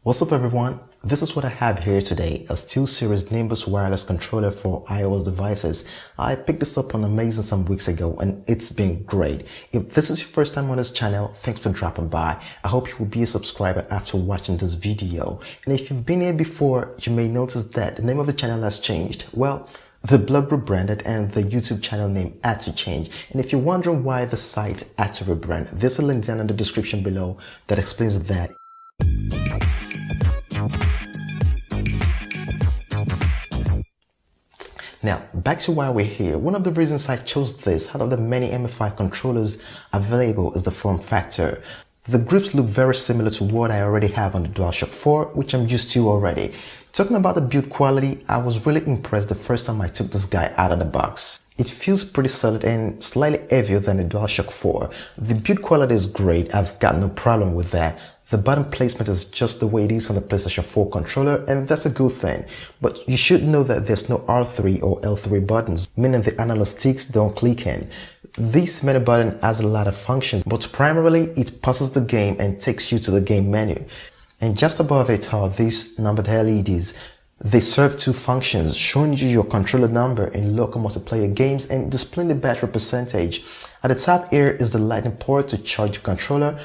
What's up everyone? This is what I have here today, a Steelseries Nimbus wireless controller for iOS devices. I picked this up on Amazon some weeks ago and it's been great. If this is your first time on this channel, thanks for dropping by. I hope you will be a subscriber after watching this video. And if you've been here before, you may notice that the name of the channel has changed. Well, the blog rebranded and the YouTube channel name had to change. And if you're wondering why the site had to rebrand, there's a link down in the description below that explains that. Now, back to why we're here. One of the reasons I chose this out of the many MFI controllers available is the form factor. The grips look very similar to what I already have on the DualShock 4, which I'm used to already. Talking about the build quality, I was really impressed the first time I took this guy out of the box. It feels pretty solid and slightly heavier than the DualShock 4. The build quality is great, I've got no problem with that. The button placement is just the way it is on the PlayStation 4 controller, and that's a good thing. But you should know that there's no R3 or L3 buttons, meaning the analog sticks don't click in. This menu button has a lot of functions, but primarily it pauses the game and takes you to the game menu. And just above it are these numbered LEDs. They serve two functions, showing you your controller number in local multiplayer games and displaying the battery percentage. At the top here is the lightning port to charge your controller.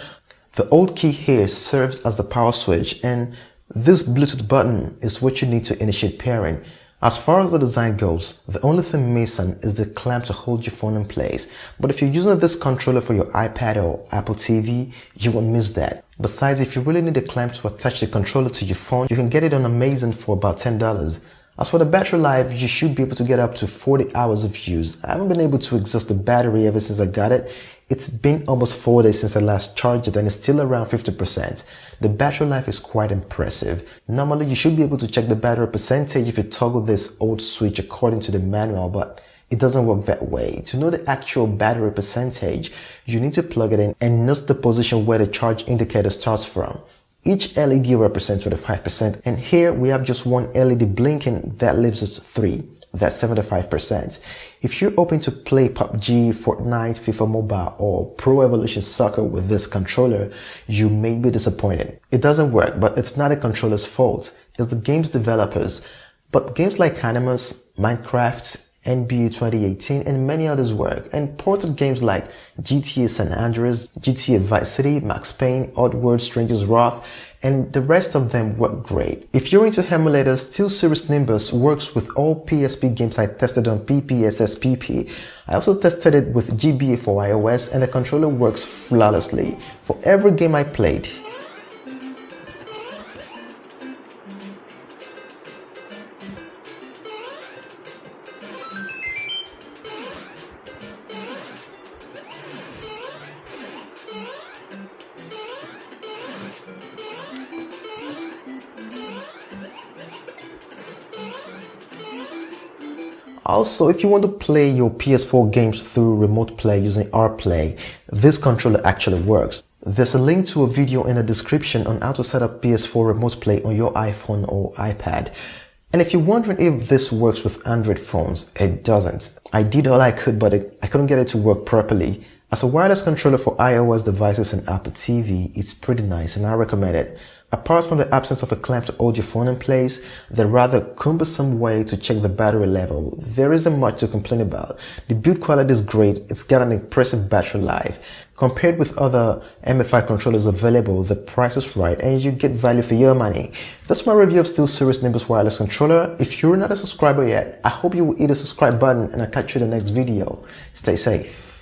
The old key here serves as the power switch, and this Bluetooth button is what you need to initiate pairing. As far as the design goes, the only thing missing is the clamp to hold your phone in place. But if you're using this controller for your iPad or Apple TV, you won't miss that. Besides, if you really need a clamp to attach the controller to your phone, you can get it on Amazon for about $10. As for the battery life, you should be able to get up to 40 hours of use. I haven't been able to exhaust the battery ever since I got it. It's been almost 4 days since I last charged it and it's still around 50%. The battery life is quite impressive. Normally, you should be able to check the battery percentage if you toggle this old switch according to the manual, but it doesn't work that way. To know the actual battery percentage, you need to plug it in and note the position where the charge indicator starts from. Each LED represents 25%, and here we have just one LED blinking that leaves us 3. That's 75%. If you're hoping to play PUBG, Fortnite, FIFA Mobile, or Pro Evolution Soccer with this controller, you may be disappointed. It doesn't work, but it's not the controller's fault. It's the game's developers. But games like Animus, Minecraft, NBA 2018, and many others work, and ported games like GTA San Andreas, GTA Vice City, Max Payne, Oddworld, Stranger's Wrath, and the rest of them work great. If you're into emulators, Steelseries Nimbus works with all PSP games I tested on PPSSPP. I also tested it with GBA for iOS, and the controller works flawlessly for every game I played. Also, if you want to play your PS4 games through remote play using RPlay, this controller actually works. There's a link to a video in the description on how to set up PS4 remote play on your iPhone or iPad. And if you're wondering if this works with Android phones, it doesn't. I did all I could, but I couldn't get it to work properly. As a wireless controller for iOS devices and Apple TV, it's pretty nice and I recommend it. Apart from the absence of a clamp to hold your phone in place, the rather cumbersome way to check the battery level, there isn't much to complain about. The build quality is great, it's got an impressive battery life. Compared with other MFI controllers available, the price is right and you get value for your money. That's my review of Steelseries Nimbus wireless controller. If you're not a subscriber yet, I hope you will hit the subscribe button and I'll catch you in the next video. Stay safe.